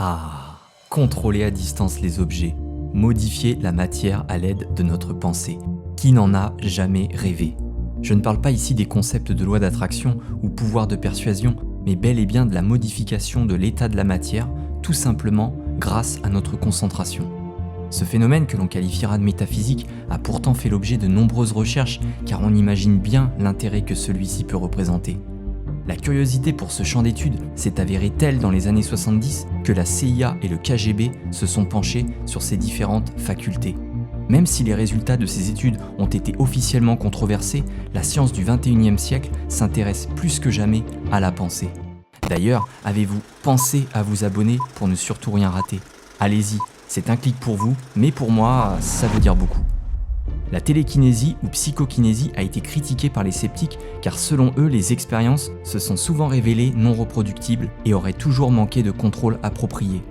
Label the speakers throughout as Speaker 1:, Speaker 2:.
Speaker 1: Ah, contrôler à distance les objets, modifier la matière à l'aide de notre pensée. Qui n'en a jamais rêvé? Je ne parle pas ici des concepts de loi d'attraction ou pouvoir de persuasion, mais bel et bien de la modification de l'état de la matière, tout simplement grâce à notre concentration. Ce phénomène que l'on qualifiera de métaphysique a pourtant fait l'objet de nombreuses recherches car on imagine bien l'intérêt que celui-ci peut représenter. La curiosité pour ce champ d'études s'est avérée telle dans les années 70 que la CIA et le KGB se sont penchés sur ces différentes facultés. Même si les résultats de ces études ont été officiellement controversés, la science du XXIe siècle s'intéresse plus que jamais à la pensée. D'ailleurs, avez-vous pensé à vous abonner pour ne surtout rien rater? Allez-y, c'est un clic pour vous, mais pour moi, ça veut dire beaucoup. La télékinésie ou psychokinésie a été critiquée par les sceptiques car selon eux, les expériences se sont souvent révélées non reproductibles et auraient toujours manqué de contrôle approprié.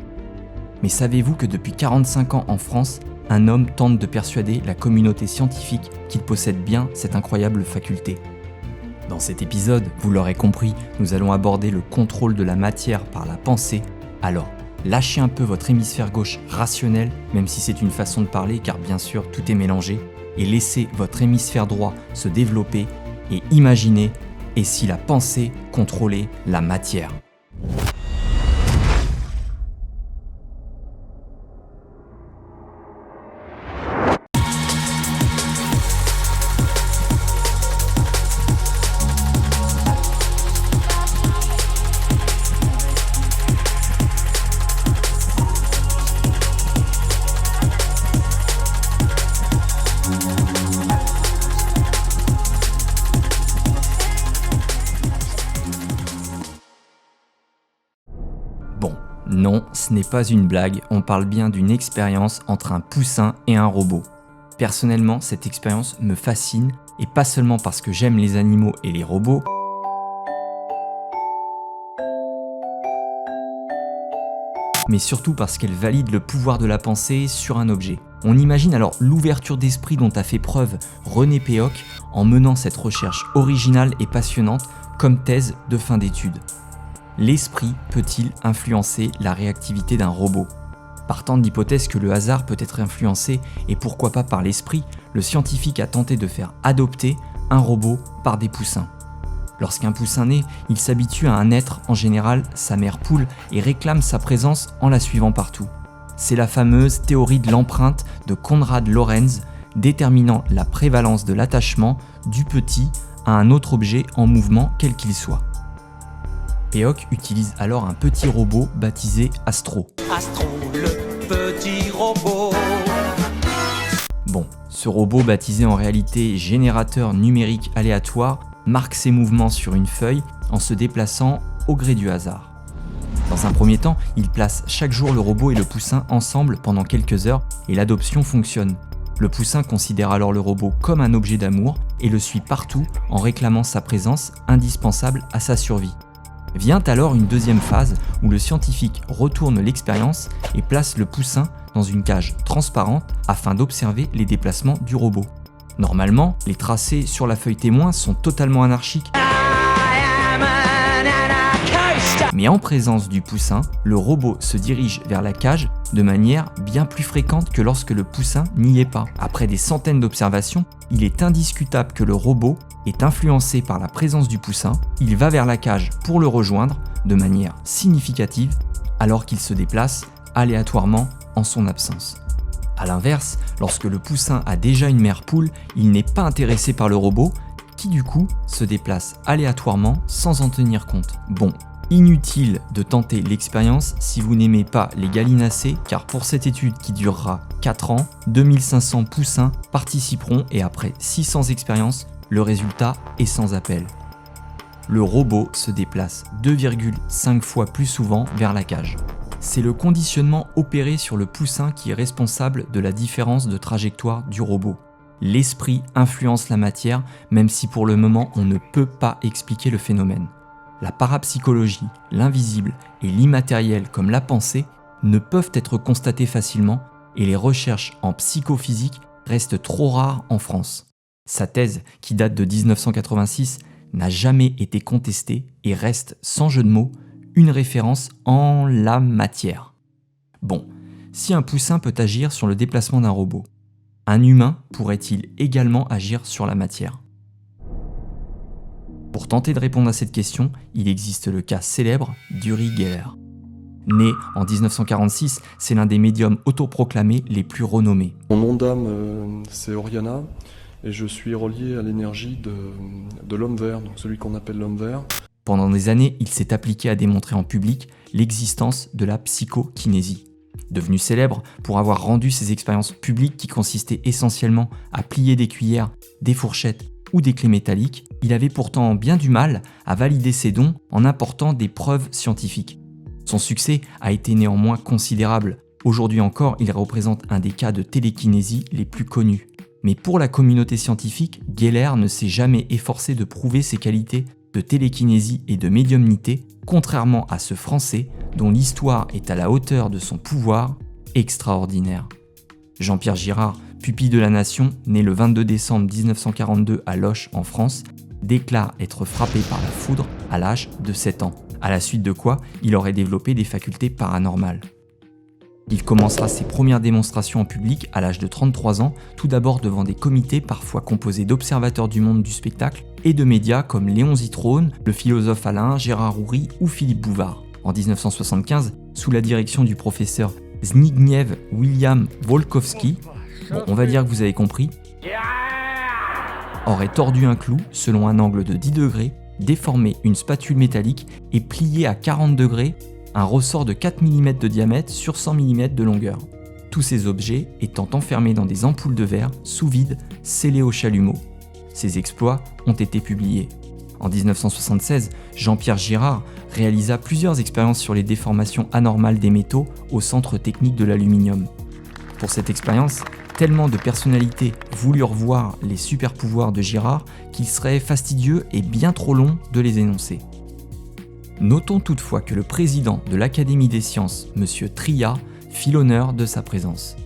Speaker 1: Mais savez-vous que depuis 45 ans en France, un homme tente de persuader la communauté scientifique qu'il possède bien cette incroyable faculté? Dans cet épisode, vous l'aurez compris, nous allons aborder le contrôle de la matière par la pensée. Alors, lâchez un peu votre hémisphère gauche rationnel, même si c'est une façon de parler car bien sûr tout est mélangé, et laissez votre hémisphère droit se développer et imaginez, et si la pensée contrôlait la matière? Bon, non, ce n'est pas une blague, on parle bien d'une expérience entre un poussin et un robot. Personnellement, cette expérience me fascine, et pas seulement parce que j'aime les animaux et les robots, mais surtout parce qu'elle valide le pouvoir de la pensée sur un objet. On imagine alors l'ouverture d'esprit dont a fait preuve René Péoc en menant cette recherche originale et passionnante comme thèse de fin d'études. L'esprit peut-il influencer la réactivité d'un robot? Partant de l'hypothèse que le hasard peut être influencé, et pourquoi pas par l'esprit, le scientifique a tenté de faire adopter un robot par des poussins. Lorsqu'un poussin naît, il s'habitue à un être, en général sa mère poule, et réclame sa présence en la suivant partout. C'est la fameuse théorie de l'empreinte de Konrad Lorenz, déterminant la prévalence de l'attachement du petit à un autre objet en mouvement quel qu'il soit. Péoc utilise alors un petit robot baptisé Astro.
Speaker 2: Astro, le petit robot.
Speaker 1: Bon, ce robot baptisé en réalité générateur numérique aléatoire marque ses mouvements sur une feuille en se déplaçant au gré du hasard. Dans un premier temps, il place chaque jour le robot et le poussin ensemble pendant quelques heures et l'adoption fonctionne. Le poussin considère alors le robot comme un objet d'amour et le suit partout en réclamant sa présence indispensable à sa survie. Vient alors une deuxième phase où le scientifique retourne l'expérience et place le poussin dans une cage transparente afin d'observer les déplacements du robot. Normalement, les tracés sur la feuille témoin sont totalement anarchiques. Mais en présence du poussin, le robot se dirige vers la cage de manière bien plus fréquente que lorsque le poussin n'y est pas. Après des centaines d'observations, il est indiscutable que le robot est influencé par la présence du poussin. Il va vers la cage pour le rejoindre de manière significative alors qu'il se déplace aléatoirement en son absence. A l'inverse, lorsque le poussin a déjà une mère poule, il n'est pas intéressé par le robot qui du coup se déplace aléatoirement sans en tenir compte. Bon, inutile de tenter l'expérience si vous n'aimez pas les gallinacés car pour cette étude qui durera 4 ans, 2500 poussins participeront et après 600 expériences, le résultat est sans appel. Le robot se déplace 2,5 fois plus souvent vers la cage. C'est le conditionnement opéré sur le poussin qui est responsable de la différence de trajectoire du robot. L'esprit influence la matière, même si pour le moment on ne peut pas expliquer le phénomène. La parapsychologie, l'invisible et l'immatériel comme la pensée ne peuvent être constatés facilement et les recherches en psychophysique restent trop rares en France. Sa thèse, qui date de 1986, n'a jamais été contestée et reste, sans jeu de mots, une référence en la matière. Bon, si un poussin peut agir sur le déplacement d'un robot, un humain pourrait-il également agir sur la matière ? Pour tenter de répondre à cette question, il existe le cas célèbre d'Uri Geller. Né en 1946, c'est l'un des médiums autoproclamés les plus renommés.
Speaker 3: Mon nom d'âme, c'est Oriana, et je suis relié à l'énergie de l'homme vert, donc celui qu'on appelle l'homme vert.
Speaker 1: Pendant des années, il s'est appliqué à démontrer en public l'existence de la psychokinésie. Devenu célèbre pour avoir rendu ses expériences publiques qui consistaient essentiellement à plier des cuillères, des fourchettes ou des clés métalliques, il avait pourtant bien du mal à valider ses dons en apportant des preuves scientifiques. Son succès a été néanmoins considérable. Aujourd'hui encore, il représente un des cas de télékinésie les plus connus. Mais pour la communauté scientifique, Geller ne s'est jamais efforcé de prouver ses qualités de télékinésie et de médiumnité, contrairement à ce Français dont l'histoire est à la hauteur de son pouvoir extraordinaire. Jean-Pierre Girard, pupille de la Nation, né le 22 décembre 1942 à Loches en France, déclare être frappé par la foudre à l'âge de 7 ans, à la suite de quoi il aurait développé des facultés paranormales. Il commencera ses premières démonstrations en public à l'âge de 33 ans, tout d'abord devant des comités parfois composés d'observateurs du monde du spectacle et de médias comme Léon Zitrone, le philosophe Alain, Gérard Houry ou Philippe Bouvard. En 1975, sous la direction du professeur Zbigniew William Wolkowski, on va dire que vous avez compris, aurait tordu un clou selon un angle de 10 degrés, déformé une spatule métallique et plié à 40 degrés un ressort de 4 mm de diamètre sur 100 mm de longueur. Tous ces objets étant enfermés dans des ampoules de verre sous vide scellées au chalumeau. Ces exploits ont été publiés. En 1976, Jean-Pierre Girard réalisa plusieurs expériences sur les déformations anormales des métaux au Centre technique de l'aluminium. Pour cette expérience, tellement de personnalités voulurent voir les super-pouvoirs de Girard qu'il serait fastidieux et bien trop long de les énoncer. Notons toutefois que le président de l'Académie des sciences, M. Tria, fit l'honneur de sa présence.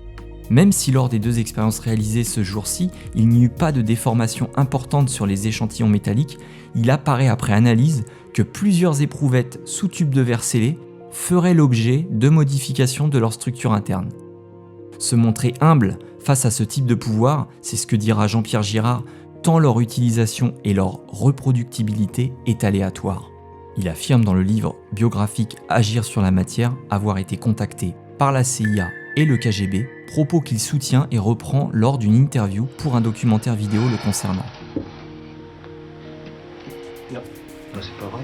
Speaker 1: Même si lors des 2 expériences réalisées ce jour-ci, il n'y eut pas de déformation importante sur les échantillons métalliques, il apparaît après analyse que plusieurs éprouvettes sous tube de verre scellé feraient l'objet de modifications de leur structure interne. Se montrer humble face à ce type de pouvoir, c'est ce que dira Jean-Pierre Girard, tant leur utilisation et leur reproductibilité est aléatoire. Il affirme dans le livre biographique Agir sur la matière avoir été contacté par la CIA et le KGB, propos qu'il soutient et reprend lors d'une interview pour un documentaire vidéo le concernant.
Speaker 4: Non, c'est pas vrai.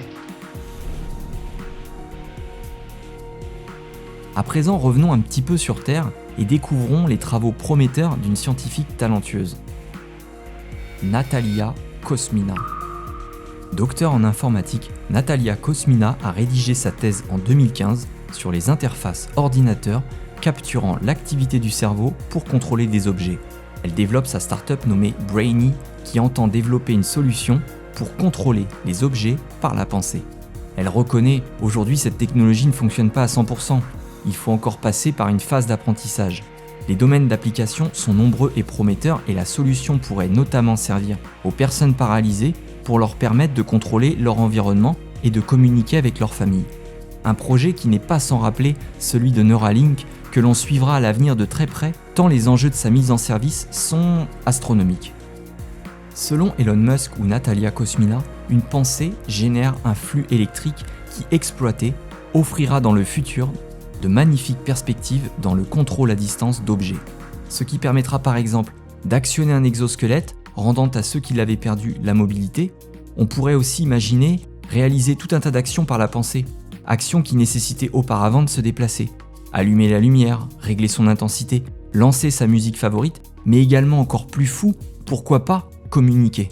Speaker 1: À présent, revenons un petit peu sur Terre et découvrons les travaux prometteurs d'une scientifique talentueuse. Natalia Kosmina. Docteur en informatique, Natalia Kosmina a rédigé sa thèse en 2015 sur les interfaces ordinateurs capturant l'activité du cerveau pour contrôler des objets. Elle développe sa start-up nommée Brainy qui entend développer une solution pour contrôler les objets par la pensée. Elle reconnaît aujourd'hui cette technologie ne fonctionne pas à 100%, il faut encore passer par une phase d'apprentissage. Les domaines d'application sont nombreux et prometteurs et la solution pourrait notamment servir aux personnes paralysées pour leur permettre de contrôler leur environnement et de communiquer avec leur famille. Un projet qui n'est pas sans rappeler celui de Neuralink que l'on suivra à l'avenir de très près tant les enjeux de sa mise en service sont astronomiques. Selon Elon Musk ou Natalia Kosmina, une pensée génère un flux électrique qui, exploité, offrira dans le futur de magnifiques perspectives dans le contrôle à distance d'objets. Ce qui permettra par exemple d'actionner un exosquelette, rendant à ceux qui l'avaient perdu la mobilité. On pourrait aussi imaginer réaliser tout un tas d'actions par la pensée, actions qui nécessitaient auparavant de se déplacer. Allumer la lumière, régler son intensité, lancer sa musique favorite, mais également encore plus fou, pourquoi pas communiquer.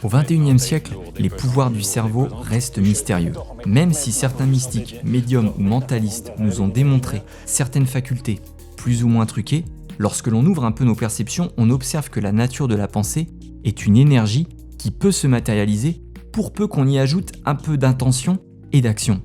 Speaker 1: Au XXIe siècle, les pouvoirs du cerveau restent mystérieux. Même si certains mystiques, médiums ou mentalistes nous ont démontré certaines facultés plus ou moins truquées, lorsque l'on ouvre un peu nos perceptions, on observe que la nature de la pensée est une énergie qui peut se matérialiser pour peu qu'on y ajoute un peu d'intention et d'action.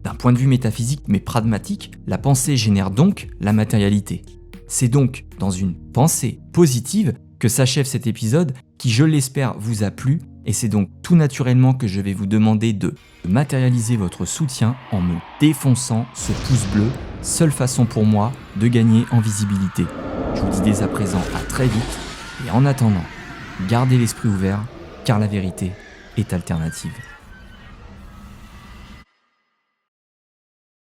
Speaker 1: D'un point de vue métaphysique mais pragmatique, la pensée génère donc la matérialité. C'est donc dans une pensée positive que s'achève cet épisode qui, je l'espère, vous a plu Et c'est donc tout naturellement que je vais vous demander de matérialiser votre soutien en me défonçant ce pouce bleu, seule façon pour moi de gagner en visibilité. Je vous dis dès à présent à très vite, et en attendant, gardez l'esprit ouvert, car la vérité est alternative.